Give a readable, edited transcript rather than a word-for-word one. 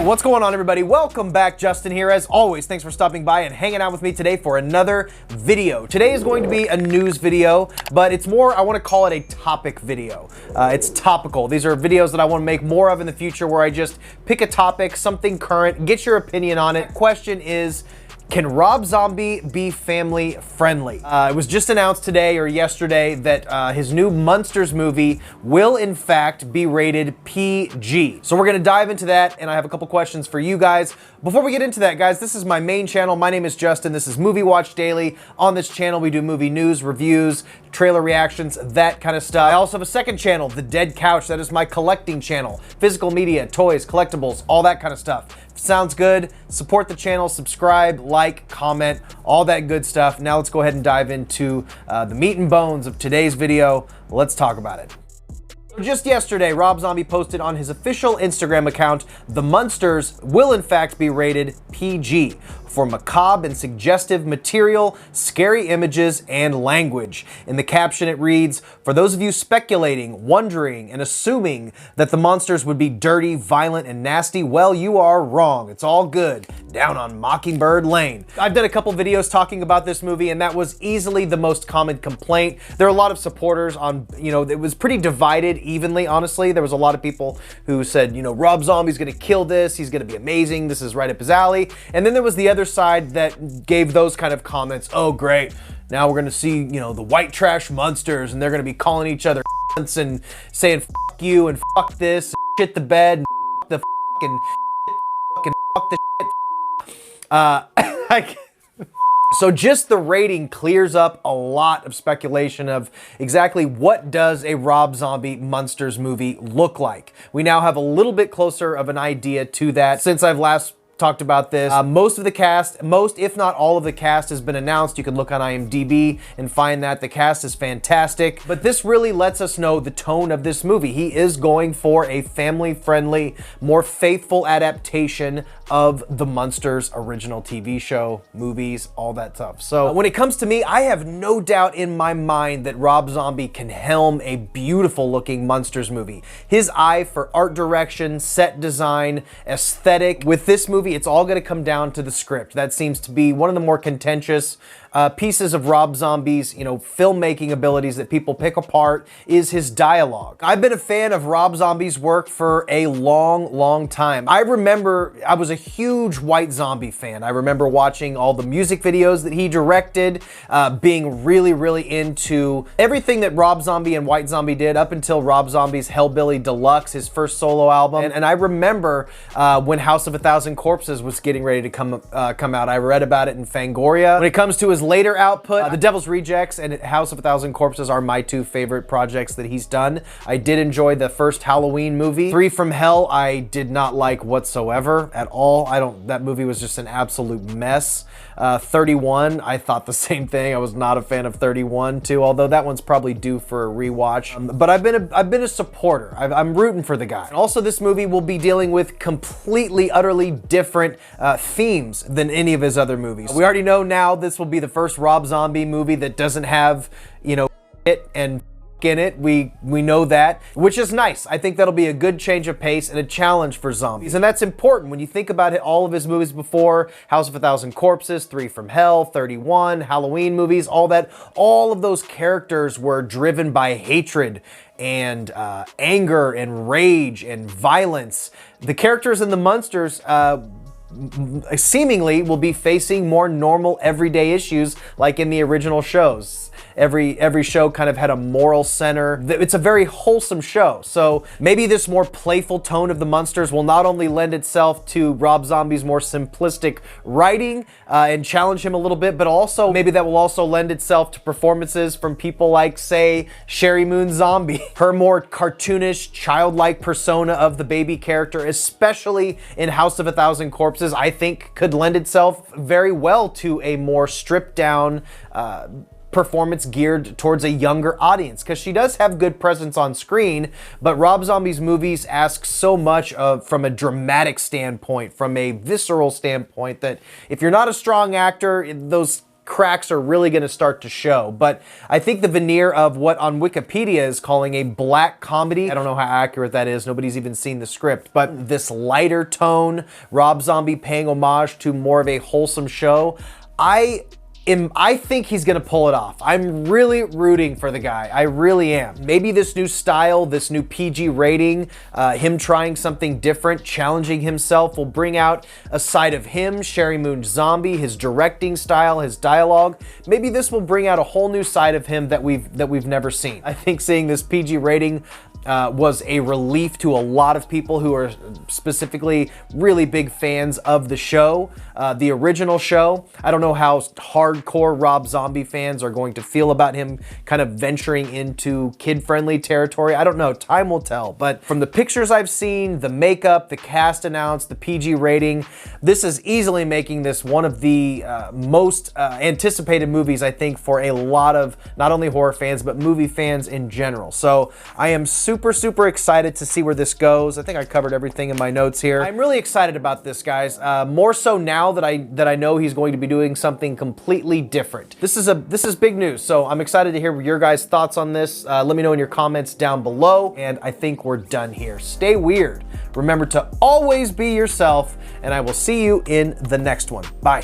What's going on, everybody? Welcome back. Justin here. As always, thanks for stopping by and hanging out with me today for another video. Today is going to be a news video, but it's more, I want to call it a topic video. It's topical. These are videos that I want to make more of in the future where I just pick a topic, something current, get your opinion on it. Question is, can Rob Zombie be family friendly? It was just announced today or yesterday that his new Munsters movie will in fact be rated PG. So we're gonna dive into that, and I have a couple questions for you guys. Before we get into that, guys, this is my main channel. My name is Justin. This is Movie Watch Daily. On this channel, we do movie news, reviews, trailer reactions, that kind of stuff. I also have a second channel, The Dead Couch. That is my collecting channel. Physical media, toys, collectibles, all that kind of stuff. If it sounds good, support the channel, subscribe, like, comment, all that good stuff. Now let's go ahead and dive into the meat and bones of today's video. Let's talk about it. Just yesterday, Rob Zombie posted on his official Instagram account, the Munsters will in fact be rated PG for macabre and suggestive material, scary images, and language. In the caption it reads, "For those of you speculating, wondering, and assuming that the monsters would be dirty, violent, and nasty, well, you are wrong. It's all good. Down on Mockingbird Lane." I've done a couple videos talking about this movie, and that was easily the most common complaint. There are a lot of supporters on, it was pretty divided evenly, honestly. There was a lot of people who said, Rob Zombie's gonna kill this, he's gonna be amazing, this is right up his alley. And then there was the other side that gave those kind of comments. Oh, great. Now we're gonna see, the white trash monsters, and they're gonna be calling each other and saying fuck you and fuck this and shit the bed and fuck the fucking fuck the shit. So just the rating clears up a lot of speculation of exactly what does a Rob Zombie Munsters movie look like. We now have a little bit closer of an idea to that since I've last talked about this. Most of the cast, if not all of the cast has been announced. You can look on IMDb and find that the cast is fantastic. But this really lets us know the tone of this movie. He is going for a family-friendly, more faithful adaptation of the Munsters original TV show, movies, all that stuff. So when it comes to me, I have no doubt in my mind that Rob Zombie can helm a beautiful looking Munsters movie. His eye for art direction, set design, aesthetic. With this movie, it's all going to come down to the script. That seems to be one of the more contentious pieces of Rob Zombie's, filmmaking abilities that people pick apart is his dialogue. I've been a fan of Rob Zombie's work for a long, long time. I remember I was a huge White Zombie fan. I remember watching all the music videos that he directed, being really, really into everything that Rob Zombie and White Zombie did up until Rob Zombie's Hellbilly Deluxe, his first solo album. And I remember when House of a Thousand Corpses was getting ready to come out. I read about it in Fangoria. When it comes to his later output, The Devil's Rejects and House of a Thousand Corpses are my two favorite projects that he's done. I did enjoy the first Halloween movie. 3 from Hell, I did not like whatsoever at all. That movie was just an absolute mess. 31, I thought the same thing. I was not a fan of 31 too, although that one's probably due for a rewatch. But I've been a supporter. I'm rooting for the guy. Also, this movie will be dealing with completely, utterly different themes than any of his other movies. We already know now this will be the first Rob Zombie movie that doesn't have, it and in it. We know that, which is nice. I think that'll be a good change of pace and a challenge for zombies. And that's important when you think about it. All of his movies before, House of a Thousand Corpses, 3 from Hell, 31, Halloween movies, all that, all of those characters were driven by hatred and anger and rage and violence. The characters in the Munsters seemingly will be facing more normal everyday issues like in the original shows. Every show kind of had a moral center. It's a very wholesome show. So maybe this more playful tone of the Munsters will not only lend itself to Rob Zombie's more simplistic writing and challenge him a little bit, but also maybe that will also lend itself to performances from people like, say, Sherry Moon Zombie. Her more cartoonish, childlike persona of the baby character, especially in House of a Thousand Corpses, I think could lend itself very well to a more stripped down performance geared towards a younger audience, because she does have good presence on screen, but Rob Zombie's movies ask so much from a dramatic standpoint, from a visceral standpoint, that if you're not a strong actor, those cracks are really going to start to show. But I think the veneer of what on Wikipedia is calling a black comedy, I don't know how accurate that is, nobody's even seen the script, but this lighter tone, Rob Zombie paying homage to more of a wholesome show, I think he's gonna pull it off. I'm really rooting for the guy. I really am. Maybe this new style, this new PG rating, him trying something different, challenging himself, will bring out a side of him, Sherry Moon Zombie, his directing style, his dialogue. Maybe this will bring out a whole new side of him that we've never seen. I think seeing this PG rating was a relief to a lot of people who are specifically really big fans of the show, the original show. I don't know how hardcore Rob Zombie fans are going to feel about him kind of venturing into kid-friendly territory. I don't know, time will tell. But from the pictures I've seen, the makeup, the cast announced, the PG rating, this is easily making this one of the most anticipated movies, I think, for a lot of not only horror fans, but movie fans in general. So I am super excited to see where this goes. I think I covered everything in my notes here. I'm really excited about this, guys. More so now that I know he's going to be doing something completely different. This is big news, so I'm excited to hear your guys' thoughts on this. Let me know in your comments down below, and I think we're done here. Stay weird. Remember to always be yourself, and I will see you in the next one. Bye.